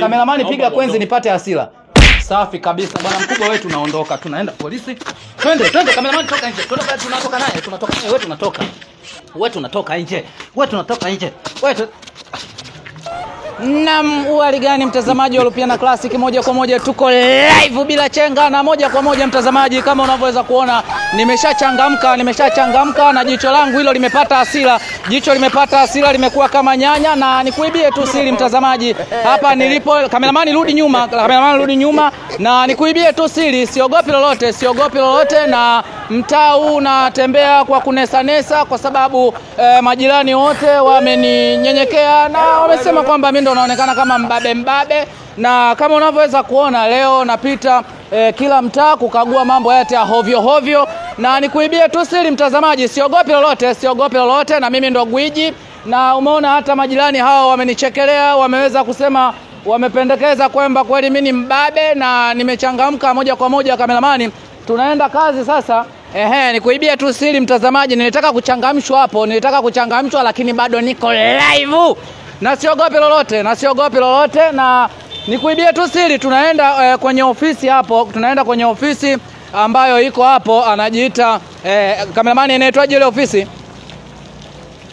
Kameramani piga kwenzi nipate hasira. Safi kabisa bwana mkubwa, wewe tunaondoka. Tunaenda polisi. Twende kameramani, toka nje. Tunatoka naye, tunatoka naye, wewe tunatoka. Wewe tunatoka nje. Naam, hali gani mtazamaji wa Lupiana Classic, moja kwa moja tuko live bila chenga, na moja kwa moja mtazamaji, kama unavyoweza kuona nimeshachangamka na jicho langu hilo limepata hasira. Jicho limepata hasira, limekuwa kama nyanya, na nikuibie tu siri mtazamaji. Hapa nilipo, kameramani rudi nyuma, na nikuibie tu siri, siogopi lolote, na mtaa huu natembea kwa kunesanesa kwa sababu majirani wote wameninyenyekea na wamesema kwamba mimi ndo naonekana kama mbabe, na kama unavyoweza kuona leo napita kila mtaa kukagua mambo yote ya hovyo, na nikuibie tu siri mtazamaji, siogopi lolote, na mimi ndo gwiji. Na umeona hata majirani hao wamenichekelea, wameweza kusema, wamependekeza kwamba kweli mimi ni mbabe, na nimechangamka moja kwa moja. Kameramani, tunaenda kazi sasa. Nikuibia tu siri mtazamaji, nilitaka kuchangamshwa lakini bado niko live. Na siogopi lolote, na nikuibia tu siri, tunaenda kwenye ofisi hapo, ambayo iko hapo, anajiita kameramani, inaitwaje ile ofisi?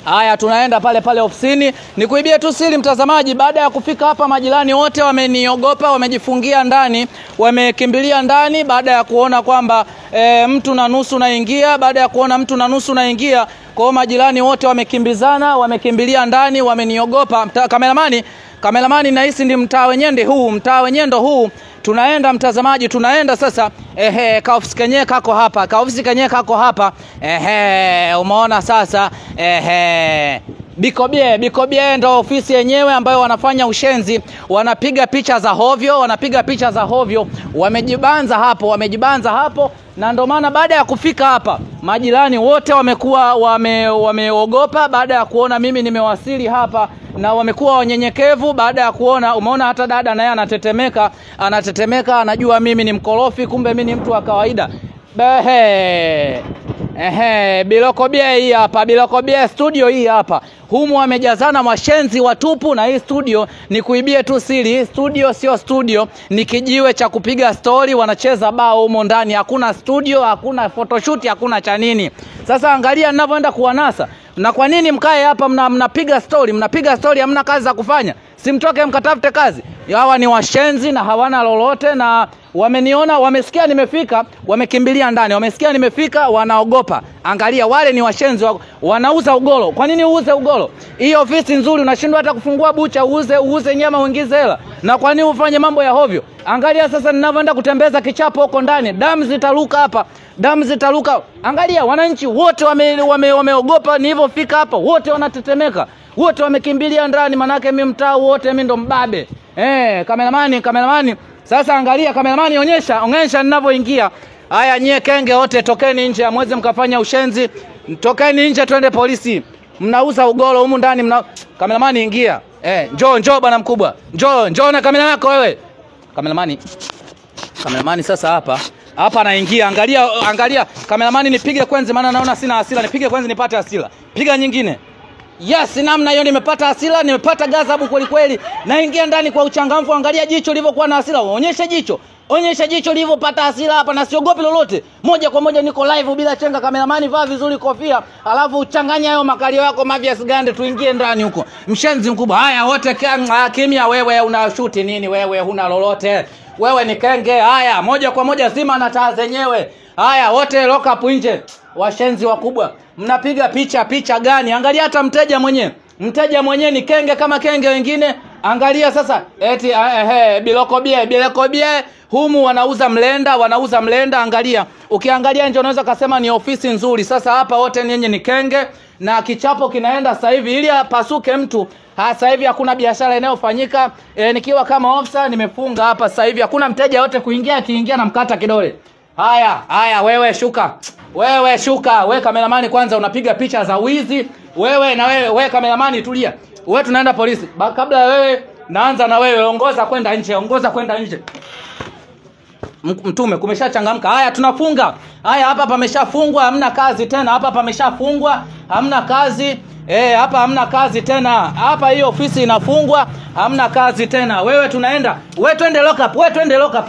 Haya, tunaenda pale ofisini. Nikuibie tu siri mtazamaji, baada ya kufika hapa majirani wote wameniogopa, wamejifungia ndani, wamekimbilia ndani baada ya kuona kwamba mtu na nusu naingia. Kwa majirani wote wamekimbizana, wamekimbilia ndani, wameniogopa. Kameramani nahisi ndi mtaa wenyewe huu. Tunaenda mtazamaji, sasa. Kaofisi kenyewe kako hapa. Umeona sasa. Bikobie ndo ofisi yenyewe ambayo wanafanya ushenzi, wanapiga picha za hovyo, wamejibanza hapo, na ndo maana baada ya kufika hapa majirani wote wamekuwa wameogopa baada ya kuona mimi nimewasili hapa, na wamekuwa wanyenyekevu baada ya kuona. Umeona hata dada naye anatetemeka, anajua mimi ni mkorofi, kumbe mimi ni mtu wa kawaida. Bilokobie studio hii hapa. Humu wamejazana mashenzi watupu, na hii studio ni kuibie tu siri. Studio sio studio, ni kijiwe cha kupiga story, wanacheza bao humo ndani. Hakuna studio, hakuna photoshoot, hakuna cha nini. Sasa angalia ninavyoenda kuwanasa. Na kwa nini mkae hapa mnapiga story, hamna kazi za kufanya? Simtoke mkatafute kazi. Hawa ni washenzi na hawana lolote, na wameniona, wamesikia nimefika, wamekimbilia ndani. Wanaogopa. Angalia, wale ni washenzi, wanauza ugoro. Kwa nini uuze ugoro? Hii ofisi nzuri, unashindwa hata kufungua bucha uuze nyama uingize hela. Na kwa nini ufanye mambo ya hovyo? Angalia sasa ninavyoenda kutembeza kichapo huko ndani, damu zitaruka hapa. Angalia, wananchi wote wameogopa. Nilipofika hapa wote wanatetemeka, wote wamekimbilia ndani, manake mimi mtaa wote mimi ndo mbabe. Kameramani sasa angalia, kameramani onyesha ninavyoingia. Haya, nyie kenge wote tokeni nje, amweze mkafanya ushenzi. Tokeni nje, twende polisi. Mnauza ugoro humu ndani. Kameramani ingia. Njoo bwana mkubwa. Njoo na kamera yako wewe. Kameramani sasa hapa anaingia. Angalia kameramani, nipige kwenzi maana naona sina hasira. Nipige kwenzi nipate hasira. Piga nyingine. Yes, namna hiyo nimepata hasira, nimepata gazabu kweli. Naingia ndani kwa uchangamfu. Angalia jicho lilivyokuwa na hasira. Onyesha jicho lilivyopata hasira hapa, na siogopi lolote. Moja kwa moja niko live bila chenga. Kameramani, vaa vizuri kofia, alafu uchanganya hayo makalio yako Mavias Gande, tuingie ndani huko. Mshenzi mkubwa. Haya, wote kimya. Wewe unashuti nini? Wewe huna lolote. Wewe ni kenge. Haya, moja kwa moja zima na taa zenyewe. Haya, wote lock up nje. Washenzi wakubwa. Mnapiga picha gani? Angalia hata mteja mwenyewe ni kenge kama kenge wengine. Angalia sasa, eti bilokobie humu wanauza mlenda. Angalia, ukiangalia nje unaweza kusema ni ofisi nzuri. Sasa hapa wote nyenye ni kenge, na kichapo kinaenda sasa hivi ili apasuke mtu. Sasa hivi hakuna biashara inayofanyika. Nikiwa kama ofisa nimefunga hapa sasa hivi. Hakuna mteja yote kuingia, akiingia na mkata kidole. Haya, wewe shuka. Wewe kameramani, kwanza unapiga picha za wizi. Wewe kameramani tulia. Wewe tunaenda polisi. Kabla wewe naanza na wewe, ongoza kwenda nje. Mtume kumeshachangamka. Haya, tunafunga. Haya, hapa pameshafungwa, hamna kazi tena. Hapa pameshafungwa, hamna kazi. Hapa hamna kazi tena. Hapa hiyo ofisi inafungwa, hamna kazi tena. Wewe tunaenda. Wewe twende lock up. Wewe twende lock up.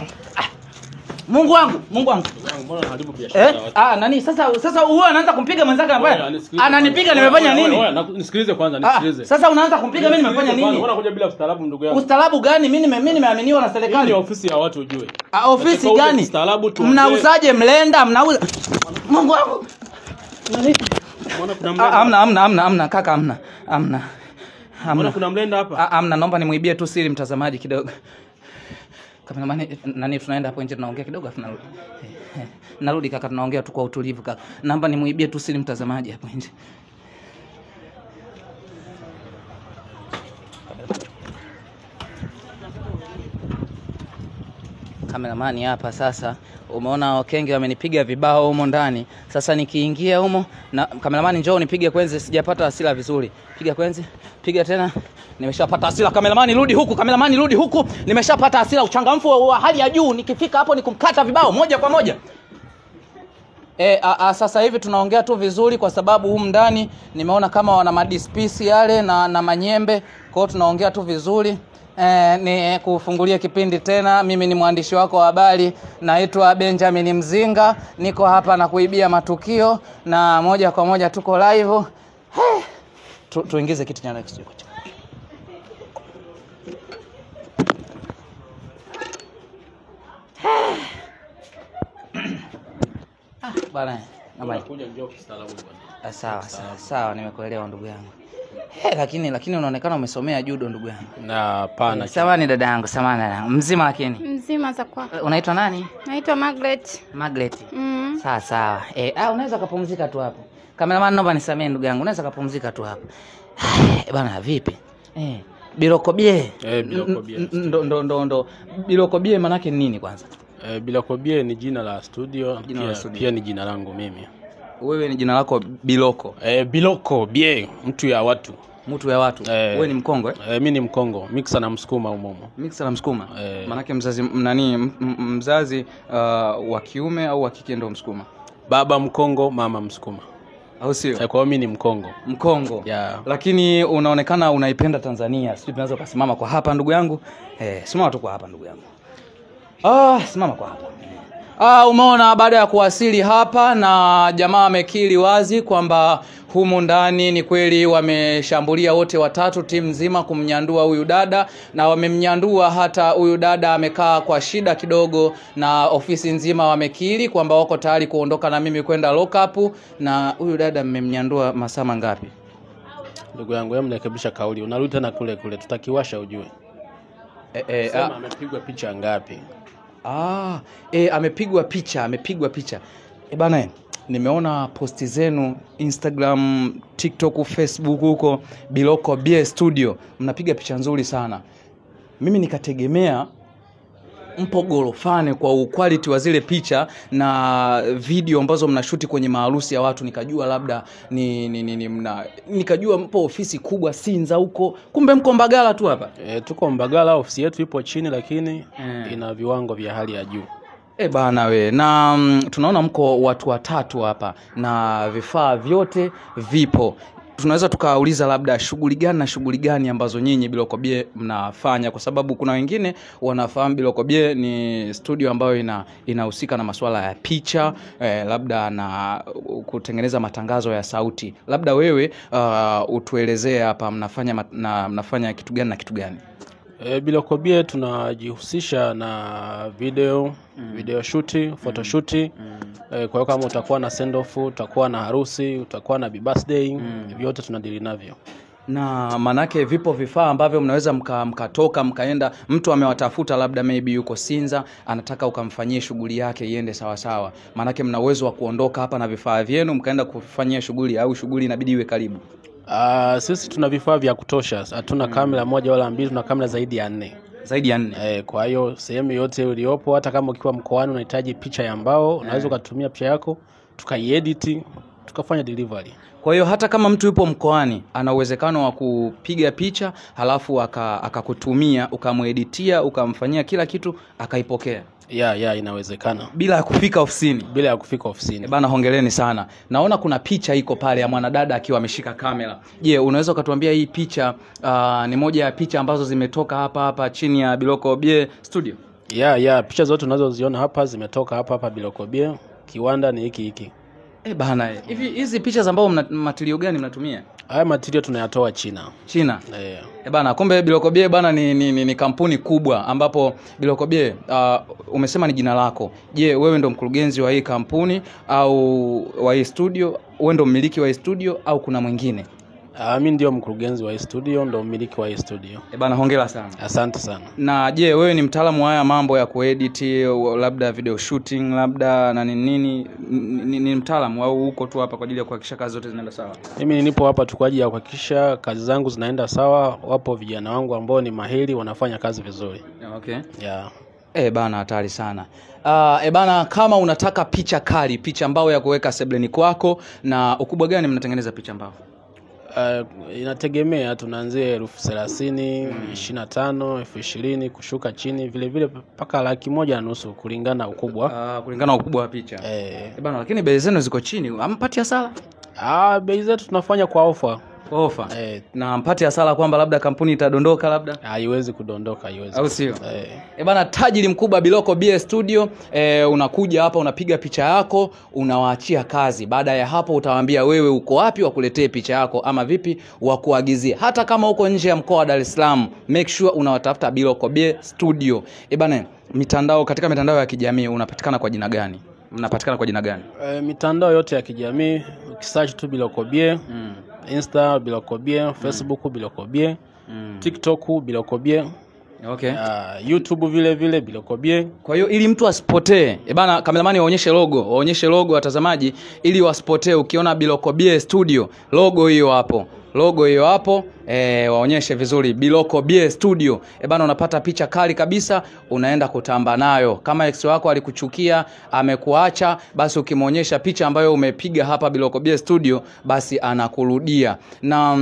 Mungu wangu. Mbona unaharibu biashara? Nani sasa huyu anaanza kumpiga mwenzake ambaye ananipiga nimefanya nini? Nisikilize kwanza, nisikilize. Sasa unaanza kumpiga mimi nimefanya nini? Mbona kuja bila ustaarabu ndugu yangu? Ustaarabu gani? Mimi nimeaminiwa na serikali. Hii ni ofisi ya watu ujue. Ofisi gani? Ustaarabu tu. Mnauzaje mlenda? Mnauza Mungu wangu. Mbona kuna mlenda? Amna kaka, amna. Mbona kuna mlenda hapa? Amna, naomba nimuibie tu siri mtazamaji kidogo. Kama nani tunaenda hapo nje tunaongea kidogo afu narudi. Narudi kaka, tunaongea tu kwa utulivu kaka. Naomba nimuibie tu siri mtazamaji hapo nje. Kameramani hapa sasa. Umeona wakenge wamenipiga vibao humo ndani. Sasa nikiingia humo na kameramani njoo nipige kwenzi, sijapata hasira vizuri. Piga kwenzi, piga tena. Nimeshapata hasira. Kameramani rudi huku. Nimeshapata hasira, uchangamfu wa hali ya juu. Nikifika hapo nikumkata vibao moja kwa moja. Sasa hivi tunaongea tu vizuri kwa sababu humu ndani nimeona kama wana madispisi yale na manyembe. Kwa hiyo tunaongea tu vizuri. Ni kufungulia kipindi tena. Mimi ni mwandishi wako wa habari, naitwa Benjamin Mzinga. Niko hapa na kuibia matukio na moja kwa moja tuko live. Tuingize kitu cha next week. Bana, nakuja njoo kistaarabu bwana. Sawa, nimekuelewa ndugu yangu. Lakini unaonekana umesomea judo ndugu yangu. Na hapana. Samahani dada yangu, samahani. Mzima lakini? Mzima za kwako. Unaitwa nani? Naitwa Margaret. Sawa. Unaweza kupumzika tu hapo. Cameraman naomba nisamee ndugu yangu. Unaweza kupumzika tu hapo. Bana vipi? Bilokobie. Bilokobie. Ndo. Bilokobie maana yake nini kwanza? Bilokobie ni jina la studio, pia ni jina langu mimi. Wewe ni jina lako Biloko? Bilokobie, mtu ya watu. Wewe ni Mkongo mimi ni Mkongo, mixa na Msukuma umomo. Mixa na Msukuma? Maana mzazi mzazi wa kiume au wa kike ndo Msukuma? Baba Mkongo, mama Msukuma. Au sio? Kwa hiyo mimi ni Mkongo. Yeah. Lakini unaonekana unaipenda Tanzania. Sisi tunaweza kusimama kwa hapa ndugu yangu. Simama tu kwa hapa ndugu yangu. Simama kwa hapa. Umeona baada ya kuwasili hapa na jamaa amekiri wazi kwamba humu ndani ni kweli wameshambulia wote watatu, timu nzima kumnyandua huyu dada, na wamemnyandua hata huyu dada amekaa kwa shida kidogo, na ofisi nzima wamekiri kwamba wako tayari kuondoka na mimi kwenda lock up. Na huyu dada mmemnyandua masaa mangapi? Ndugu yangu wewe mrekebisha kauli, unarudi tena kule tutakiwasha ujue. Sema amepigwa picha ngapi? Amepigwa picha. Bana, nimeona posti zenu Instagram, TikTok, Facebook huko Biloko Bie Studio. Mnapiga picha nzuri sana. Mimi nikategemea mpo gorofane kwa quality wa zile picha na video ambazo mnashuti kwenye maharusi ya watu, nikajua labda nikajua mpo ofisi kubwa Sinza huko, kumbe mko Mbagala tu hapa. Tuko Mbagala, ofisi yetu ipo chini lakini ina viwango vya hali ya juu. Bana we, na tunaona mko watu watatu hapa na vifaa vyote vipo. Tunaweza tukauliza labda shughuli gani ambazo nyinyi Bilokobie mnafanya, kwa sababu kuna wengine wanafahamu Bilokobie ni studio ambayo inahusika na masuala ya picha, labda na kutengeneza matangazo ya sauti. Labda wewe utuelezee hapa mnafanya kitu gani na kitu gani? Bilokobie tunajihusisha na video shoot, photo shoot. Kwa hiyo kama utakuwa na send off, utakuwa na harusi, utakuwa na birthday, vyote tunadili navyo. Na manake vipo vifaa ambavyo mnaweza mkatoka mkaenda, mtu amewatafuta labda maybe yuko Sinza, anataka ukamfanyie shughuli yake iende sawa sawa. Manake mna uwezo wa kuondoka hapa na vifaa vyenu mkaenda kufanyia shughuli, au shughuli inabidi iwe karibu? Sisi tuna vifaa vya kutosha. Hatuna kamera moja wala mbili, tuna kamera zaidi ya 4. Zaidi ya 4. Kwa hiyo sehemu yote uliopo, hata kama ukiwa mkoani unahitaji picha ya mbao, unaweza kutumia picha yako tukaiedit tukafanya delivery. Kwa hiyo hata kama mtu yupo mkoani ana uwezekano wa kupiga picha halafu akakutumia ukamweditia ukamfanyia kila kitu akaipokea. Inawezekana. Bila ya kufika ofisini. Bila ya kufika ofisini. Bana, hongereni sana. Naona kuna picha iko pale ya mwanadada akiwa ameshika kamera. Je, unaweza ukatuambia hii picha ni moja ya picha ambazo zimetoka hapa chini ya Biloko Bie Studio? Picha zote unazoziona hapa zimetoka hapa Biloko Bie. Kiwanda ni hiki. Bana, hizi picha ambao material gani mnatumia? Haya material tunayatoa China. Bana, kumbe Biloko Bie bana ni kampuni kubwa ambapo Biloko Bie umesema ni jina lako. Je, wewe ndo mkurugenzi wa hii kampuni au wa hii studio? Wewe ndo mmiliki wa hii studio au kuna mwingine? Mimi ndio mkurugenzi wa hii studio, ndo mmiliki wa hii studio. Bana, hongera sana. Asante sana. Na je, wewe ni mtaalamu wa haya mambo ya kuedit, labda video shooting, labda na nini? Ni mtaalamu au uko tu hapa kwa ajili ya kuhakikisha kazi zote zinaenda sawa? Mimi nipo hapa tu kwa ajili ya kuhakikisha kazi zangu zinaenda sawa. Wapo vijana wangu ambao ni mahiri, wanafanya kazi vizuri. Okay. Bana, hatari sana. Bana, kama unataka picha kali, picha mbao ya kuweka sebleni kwako, na ukubwa gani mnatengeneza picha mbao? Inategemea, tunaanzia 30,000, 25,000, 20,000 kushuka chini, vile vile mpaka 150,000 kulingana ukubwa. Kulingana ukubwa wa picha. Bana, lakini bei zenu ziko chini. Ampati hasara? Bei zetu tunafanya kwa offer. Na mpati hasara kwamba labda kampuni itadondoka labda? Haiwezi kudondoka, au sio? Bana, tajiri mkubwa Biloko Bie Studio, unakuja hapa unapiga picha yako, unawaachia kazi. Baada ya hapo utawaambia wewe uko wapi wakuletee picha yako ama vipi wakuagizie. Hata kama uko nje ya mkoa wa Dar es Salaam, make sure unawatafuta Biloko Bie Studio. Bana, katika mitandao ya kijamii unapatikana kwa jina gani? Mnapatikana kwa jina gani? Mitandao yote ya kijamii ukisearch tu Biloko Bie, Insta Biloko Bie, Facebook Biloko Bie, TikTok Biloko Bie. YouTube vile Biloko Bie. Kwa hiyo ili mtu asipotee, bana, kameramani waonyeshe logo watazamaji ili wasipotee. Ukiona Biloko Bie Studio, logo hiyo hapo, waonyeshe vizuri Biloko Bie Studio. Bana, unapata picha kali kabisa, unaenda kutamba nayo. Kama ex wako alikuchukia, amekuacha, basi ukimwonyesha picha ambayo umepiga hapa Biloko Bie Studio, basi anakurudia. Na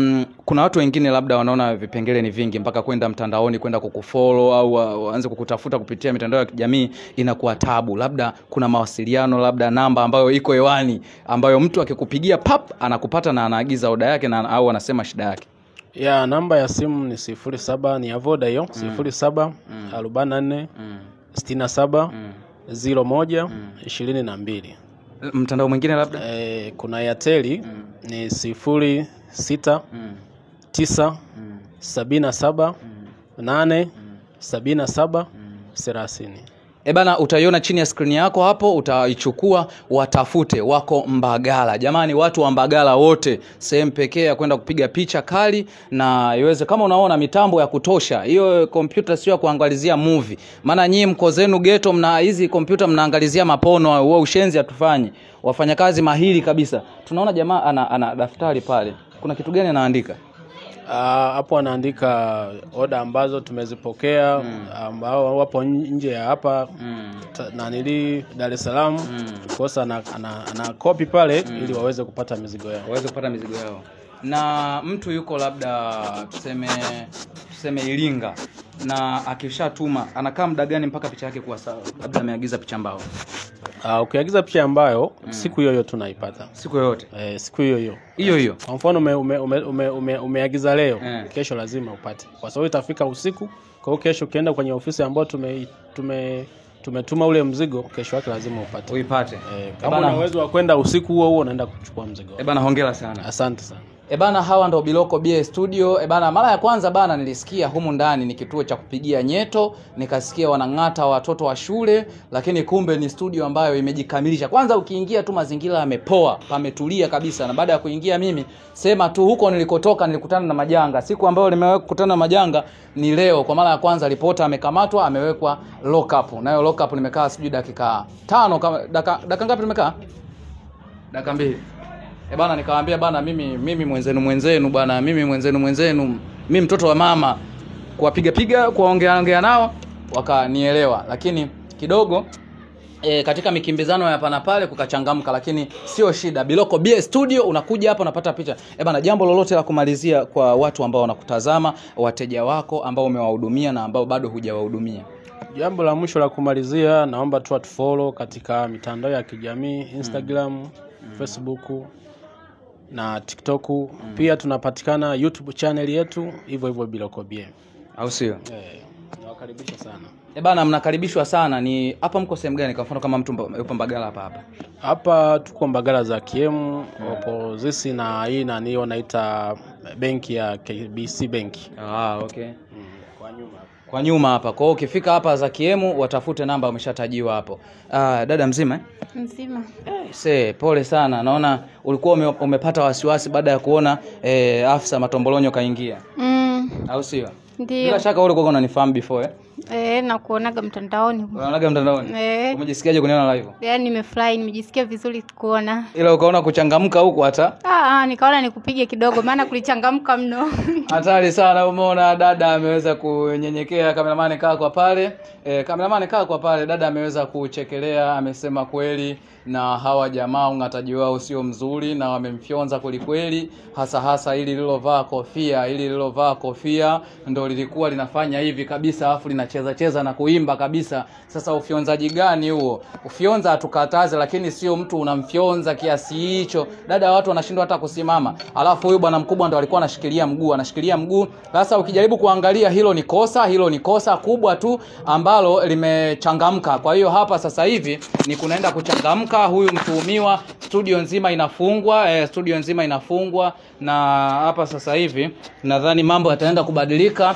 kuna watu wengine labda wanaona vipengele ni vingi mpaka kwenda mtandaoni kwenda kukufollow au waanze kukutafuta kupitia mitandao ya kijamii inakuwa tabu. Labda kuna mawasiliano, labda namba ambayo iko hewani ambayo mtu akikupigia anakupata na anaagiza oda yake au anasema shida yake. Namba ya simu ni 07, ni ya Voda hiyo, 07 44 67 01 22. Mtandao mwingine labda? Kuna Airtel ni 06 9 77 8 77 30. Bana, utaiona chini ya screen yako hapo, utaichukua, watafute, wako Mbagala. Jamani, watu wa Mbagala wote, sehemu pekee ya kwenda kupiga picha kali na iweze, kama unaona mitambo ya kutosha. Hiyo kompyuta sio ya kuangalizia movie. Maana nyinyi mko zenu ghetto, mna hizi kompyuta mnaangalizia mapono, huo ushenzi hatufanyi. Wafanyakazi mahiri kabisa. Tunaona jamaa ana daftari pale. Kuna kitu gani anaandika? Hapo anaandika oda ambazo tumezipokea ambao wapo nje ya hapa Dar es Salaam. Kosa ana copy pale ili waweze kupata mizigo yao. Na mtu yuko labda tuseme Iringa na akishatuma anakaa muda gani mpaka picha yake kuwa sawa? Labda ameagiza picha mbao. Ukiagiza picha ambayo siku hiyo tunaipata. Siku yoyote? Siku hiyo. Kwa mfano umeagiza leo, kesho lazima upate. Kwa sababu itafika usiku, kwa hiyo kesho ukienda kwenye ofisi ambayo tumetuma ule mzigo, kesho yake lazima upate. Uipate. Kama una uwezo wa kwenda usiku huo unaenda kuchukua mzigo. Bana, hongera sana. Asante sana. Bana, hawa ndo Biloko Bie Studio. Bana, mara ya kwanza bana nilisikia humu ndani ni kituo cha kupigia nyeto, nikasikia wanang'ata watoto wa shule, lakini kumbe ni studio ambayo imejikamilisha. Kwanza ukiingia tu mazingira yamepoa, pametulia kabisa. Na baada ya kuingia mimi, sema tu huko nilikotoka nilikutana na majanga. Siku ambayo nimeweka kukutana na majanga ni leo. Kwa mara ya kwanza ripota amekamatwa, amewekwa lock up. Nayo lock up nimekaa sijui dakika 5 kama dakika ngapi nimekaa? Dakika 2. Bana, nikawaambia bana, mimi mwenzenu bana, mimi mtoto wa mama, kuwapiga kuongea nao wakanielewa. Lakini kidogo katika mikimbizano ya hapa na pale kukachangamka, lakini sio shida. Biloko BA Studio unakuja hapa unapata picha. Bana, jambo lolote la kumalizia kwa watu ambao wanakutazama, wateja wako ambao umewahudumia na ambao bado hujawahudumia? Jambo la mwisho la kumalizia, naomba tu atufollow katika mitandao ya kijamii, Instagram, Facebook na TikTok. Pia tunapatikana YouTube channel yetu hivyo Biloko BA. Au sio? Nawakaribisha sana. Bana, mnakaribishwa sana. Ni hapa mko sehemu gani? Kwa mfano kama mtu yupo Mbagala hapa. Hapa tuko Mbagala za KM, opposite na hii na niyo naita benki ya KBC benki. Okay. Kwa nyuma hapa. Kwa hiyo ukifika hapa za KM watafute namba umeshatajiwa hapo. Dada mzima? Mzima. Pole sana. Naona ulikuwa umepata wasiwasi baada ya kuona afisa Matombolonyo kaingia. Au sio? Ndio. Bila shaka ulikuwa unanifahamu before na kuonaga mtandaoni. Unaonaga mtandaoni? Umejisikiaje kuniona live? Yaani nimefurahi, nimejisikia vizuri kuona. Ila ukaona kuchangamka huko hata? Nikaona nikupige kidogo maana kulichangamka mno. Hatari sana. Umeona dada ameweza kunyenyekea, cameraman kaa kwa pale. Dada ameweza kuchekelea, amesema kweli na hawa jamaa ungataji wao sio mzuri na wamemfyonza kweli, hasa hili lililovaa kofia ndio lilikuwa linafanya hivi kabisa, afu linacheza na kuimba kabisa. Sasa ufyonzaji gani huo? Ufyonza atukataze, lakini sio mtu unamfyonza kiasi hicho. Dada, watu wanashindwa hata kusimama. Alafu huyu bwana mkubwa ndo alikuwa anashikilia mguu. Sasa ukijaribu kuangalia hilo ni kosa kubwa tu ambalo limechangamka. Kwa hiyo hapa sasa hivi ni kunaenda kuchangamka. Huyu mtuhumiwa, studio nzima inafungwa na hapa sasa hivi nadhani mambo yataenda kubadilika.